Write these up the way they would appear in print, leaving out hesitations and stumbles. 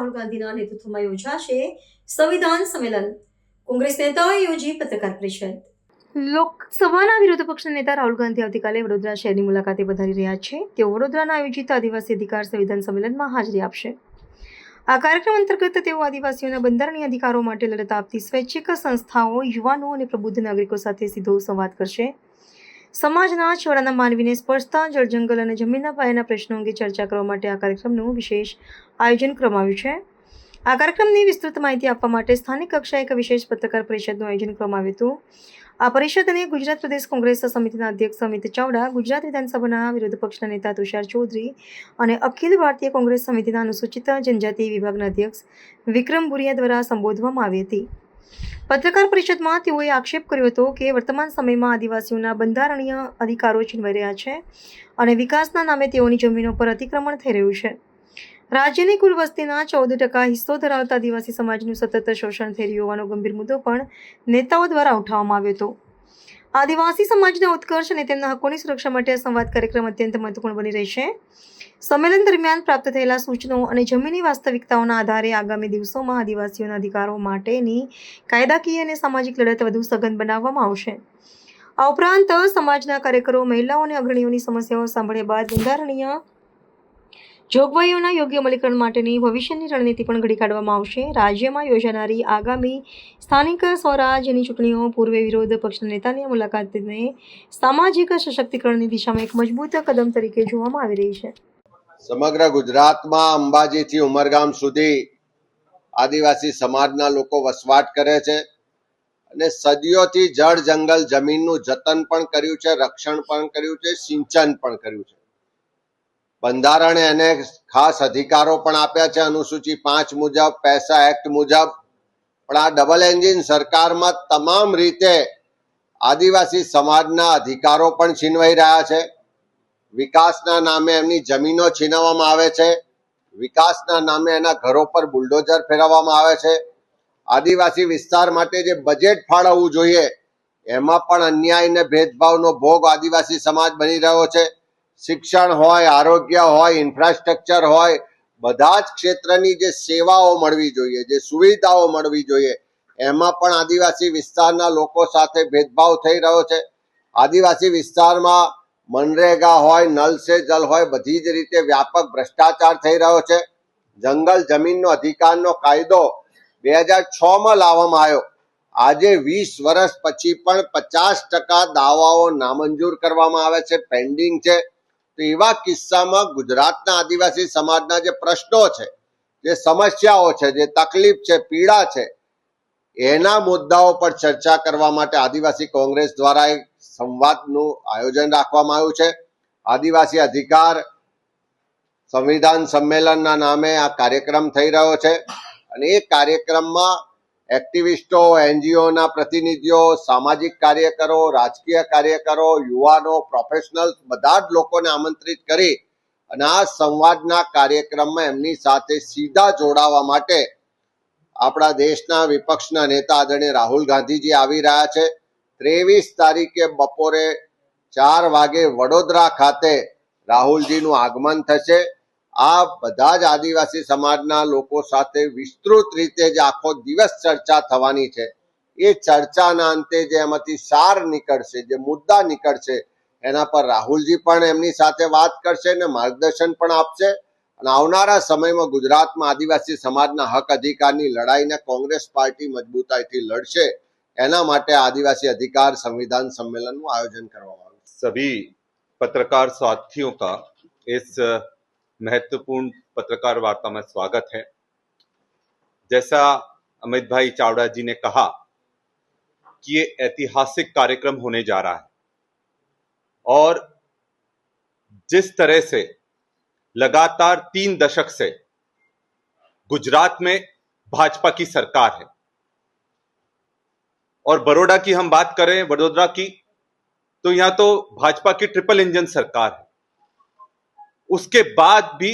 રાહુલ ગાંધીના નેતૃત્વમાં યોજાશે સંવિધાન સંમેલન. કોંગ્રેસ નેતાઓએ યોજી પત્રકાર પરિષદ. લોકસભાના વિરોધ પક્ષના નેતા રાહુલ ગાંધી આવતીકાલે વડોદરા શહેરની મુલાકાતે પધારી રહ્યા છે. તેઓ વડોદરાના આયોજિત આદિવાસી અધિકાર સંવિધાન સંમેલનમાં હાજરી આપશે. આ કાર્યક્રમ અંતર્ગત તેઓ આદિવાસીઓના બંધારણીય અધિકારો માટે લડત આપતી સ્વૈચ્છિક સંસ્થાઓ, યુવાનો અને પ્રબુદ્ધ નાગરિકો સાથે સીધો સંવાદ કરશે. સમાજના છેવાડાના માનવીને સ્પર્શતા જળ, જંગલ અને જમીનના પાયાના પ્રશ્નો અંગે ચર્ચા કરવા માટે આ કાર્યક્રમનું વિશેષ આયોજન કરવામાં આવ્યું છે. આ કાર્યક્રમની વિસ્તૃત માહિતી આપવા માટે સ્થાનિક કક્ષાએ એક વિશેષ પત્રકાર પરિષદનું આયોજન કરવામાં આવ્યું હતું. આ પરિષદને ગુજરાત પ્રદેશ કોંગ્રેસ સમિતિના અધ્યક્ષ અમિત ચાવડા, ગુજરાત વિધાનસભાના વિરોધ પક્ષના નેતા તુષાર ચૌધરી અને અખિલ ભારતીય કોંગ્રેસ સમિતિના અનુસૂચિત જનજાતિ વિભાગના અધ્યક્ષ વિક્રમ ભુરિયા દ્વારા સંબોધવામાં આવી હતી. પત્રકાર પરિષદમાં તેઓએ આક્ષેપ કર્યો હતો કે વર્તમાન સમયમાં આદિવાસીઓના બંધારણીય અધિકારો છીનવાઈ રહ્યા છે અને વિકાસના નામે તેઓની જમીનો પર અતિક્રમણ થઈ રહ્યું છે. રાજ્યની કુલ વસ્તીના 14% હિસ્સો ધરાવતા આદિવાસી સમાજનું સતત શોષણ થઈ રહ્યું હોવાનો ગંભીર મુદ્દો પણ નેતાઓ દ્વારા ઉઠાવવામાં આવ્યો હતો. આદિવાસી સમાજના ઉત્કર્ષ અને તેમના હકોની સુરક્ષા માટે આ સંવાદ કાર્યક્રમ અત્યંત મહત્વપૂર્ણ બની રહેશે. સંમેલન દરમિયાન પ્રાપ્ત થયેલા સૂચનો અને જમીની વાસ્તવિકતાઓના આધારે આગામી દિવસોમાં આદિવાસીઓના અધિકારો માટેની કાયદાકીય અને સામાજિક લડત વધુ સઘન બનાવવામાં આવશે. આ ઉપરાંત સમાજના કાર્યકરો, મહિલાઓ અને અગ્રણીઓની સમસ્યાઓ સાંભળ્યા બાદ બંધારણીય જોગવાઈઓના યોગ્ય અમલીકરણ માટેની ભવિષ્યની રણનીતિ પણ ઘડી કાઢવામાં આવશે. રાજ્યમાં યોજાનારી આગામી સ્થાનિક સ્વરાજ્યની ચૂંટણીઓ પૂર્વે વિરોધ પક્ષના નેતાની મુલાકાતને સામાજિક સશક્તિકરણની દિશામાં એક મજબૂત કદમ તરીકે જોવામાં આવી રહી છે. સમગ્ર ગુજરાતમાં અંબાજીથી ઉમરગામ સુધી આદિવાસી સમાજના લોકો વસવાટ કરે છે અને સદીઓથી જળ, જંગલ, જમીનનું જતન પણ કર્યું છે, રક્ષણ પણ કર્યું છે, સિંચન પણ કર્યું છે. બંધારણે એને ખાસ અધિકારો પણ આપ્યા છે અનુસૂચિ 5 મુજબ, પૈસા એક્ટ મુજબ. પણ આ ડબલ એન્જિન સરકારમાં તમામ રીતે આદિવાસી સમાજના અધિકારો પણ છીનવાઈ રહ્યા છે. વિકાસના નામે એમની જમીનો છીનવવામાં આવે છે. વિકાસના નામે એના ઘરો પર બુલડોઝર ફેરવવામાં આવે છે. આદિવાસી વિસ્તાર માટે જે બજેટ ફાળવવું જોઈએ એમાં પણ અન્યાય અને ભેદભાવનો ભોગ આદિવાસી સમાજ બની રહ્યો છે. શિક્ષણ હોય, આરોગ્ય હોય, ઇન્ફ્રાસ્ટ્રક્ચર હોય, બધા જ ક્ષેત્રની જે સેવાઓ મળવી જોઈએ, જે સુવિધાઓ મળવી જોઈએ એમાં પણ આદિવાસી વિસ્તારના લોકો સાથે ભેદભાવ થઈ રહ્યો છે. આદિવાસી વિસ્તારમાં મનરેગા હોય, નલ સે જલ હોય, બધી જ રીતે વ્યાપક ભ્રષ્ટાચાર થઈ રહ્યો છે. જંગલ જમીનનો અધિકારનો કાયદો 2006માં લાવવામાં આવ્યો. આજે 20 વર્ષ પછી પણ 50% દાવાઓ નામંજૂર કરવામાં આવે છે, પેન્ડિંગ છે. તો એવા કિસ્સામાં ગુજરાતના આદિવાસી સમાજના જે પ્રશ્નો છે, જે સમસ્યાઓ છે, જે તકલીફ છે, પીડા છે, એના મુદ્દાઓ પર ચર્ચા કરવા માટે આદિવાસી કોંગ્રેસ દ્વારા એક સંવાદનું આયોજન રાખવામાં આવ્યું છે. આદિવાસી અધિકાર સંવિધાન સંમેલનના નામે આ કાર્યક્રમ થઈ રહ્યો છે અને એ કાર્યક્રમમાં એક્ટિવિસ્ટો, એનજીઓના પ્રતિનિધિઓ, સામાજિક કાર્યકરો, રાજકીય કાર્યકરો, યુવાનો, પ્રોફેશનલ્સ બધા જ લોકોને આમંત્રિત કરી અને આ સંવાદના કાર્યક્રમમાં એમની સાથે સીધા જોડાવા માટે આપણા દેશના વિપક્ષના નેતા આદરણીય રાહુલ ગાંધીજી આવી રહ્યા છે. 23 તારીખે બપોરે 4 વાગે વડોદરા ખાતે રાહુલજીનું આગમન થશે. આ બધા જ આદિવાસી સમાજના લોકો સાથે વિસ્તૃત રીતે જે આખો દિવસ ચર્ચા થવાની છે એ ચર્ચાના અંતે જે એમાંથી સાર નીકળશે, જે મુદ્દા નીકળશે એના પર રાહુલજી પણ એમની સાથે વાત કરશે અને માર્ગદર્શન પણ આપશે. અને આવનારા સમયમાં ગુજરાતમાં આદિવાસી સમાજના હક અધિકારની લડાઈને કોંગ્રેસ પાર્ટી મજબૂતાઈથી લડશે. એના માટે આदिवासी अधिकार संविधान सम्मेलन નું આયોજન કરવામાં આવ્યું. सभी पत्रकार साथियों का इस महत्वपूर्ण पत्रकार वार्ता में स्वागत है. जैसा अमित भाई चावड़ा जी ने कहा कि ये ऐतिहासिक कार्यक्रम होने जा रहा है और जिस तरह से लगातार 3 दशक से गुजरात में भाजपा की सरकार है और बड़ौदा की हम बात करें, वडोदरा की, तो यहां तो भाजपा की ट्रिपल इंजन सरकार है. उसके बाद भी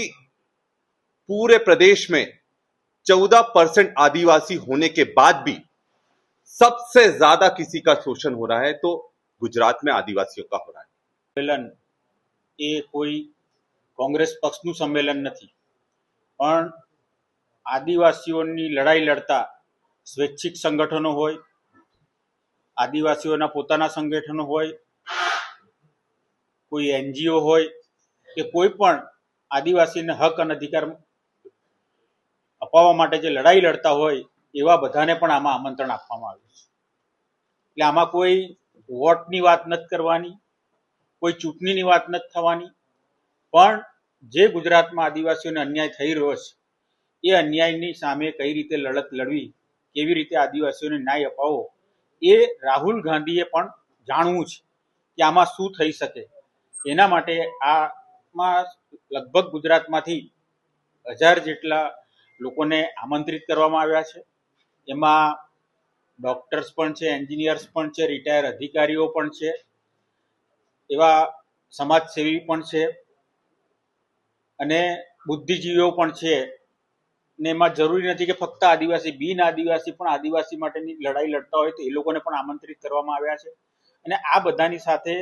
पूरे प्रदेश में 14% आदिवासी होने के बाद भी सबसे ज्यादा किसी का शोषण हो रहा है तो गुजरात में आदिवासियों का हो रहा है. સંમેલન એ કોઈ કોંગ્રેસ પક્ષનું સંમેલન નથી, પણ આદિવાસીઓની લડાઈ લડતા સ્વૈચ્છિક સંગઠનો હોય, આદિવાસીઓના પોતાના સંગઠનો હોય, કોઈ NGO હોય કે કોઈ પણ આદિવાસીને હક અને અધિકાર અપાવવા માટે જે લડાઈ લડતા હોય એવા બધાને પણ આમાં આમંત્રણ આપવામાં આવ્યું છે. એટલે આમાં કોઈ વોટની વાત નથી કરવાની, કોઈ ચૂંટણીની વાત નથી થવાની, પણ જે ગુજરાતમાં આદિવાસીઓને અન્યાય થઈ રહ્યો છે એ અન્યાયની સામે કઈ રીતે લડત લડવી, કેવી રીતે આદિવાસીઓને ન્યાય અપાવવો, એ રાહુલ ગાંધીએ પણ જાણવું છે કે આમાં શું થઈ શકે. એના માટે આમાં લગભગ ગુજરાતમાંથી 1000 જેટલા લોકોને આમંત્રિત કરવામાં આવ્યા છે. એમાં ડોક્ટર્સ પણ છે, એન્જિનિયર્સ પણ છે, રિટાયર અધિકારીઓ પણ છે, એવા સમાજસેવી પણ છે અને બુદ્ધિજીવીઓ પણ છે. ને એમાં જરૂરી નથી કે ફક્ત આદિવાસી, બિન આદિવાસી પણ આદિવાસી માટેની લડાઈ લડતા હોય તો એ લોકોને પણ આમંત્રિત કરવામાં આવ્યા છે. અને આ બધાની સાથે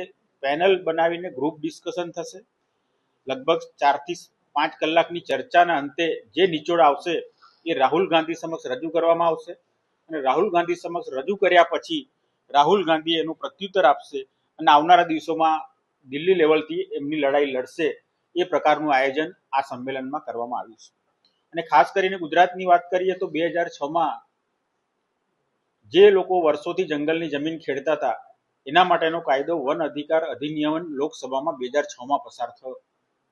પેનલ બનાવીને ગ્રુપ ડિસ્કશન થશે. લગભગ 4 થી 5 કલાકની ચર્ચાના અંતે જે નિચોડ આવશે એ રાહુલ ગાંધી સમક્ષ રજૂ કરવામાં આવશે અને રાહુલ ગાંધી સમક્ષ રજૂ કર્યા પછી રાહુલ ગાંધી એનું પ્રત્યુત્તર આપશે અને આવનારા દિવસોમાં દિલ્હી લેવલથી એમની લડાઈ લડશે. એ પ્રકારનું આયોજન આ સંમેલનમાં કરવામાં આવ્યું છે. અને ખાસ કરીને ગુજરાતની વાત કરીએ તો 2006માં જે લોકો વર્ષોથી જંગલની જમીન ખેડતા હતા એના માટેનો કાયદો વન અધિકાર અધિનિયમ લોકસભામાં 2006માં પસાર થયો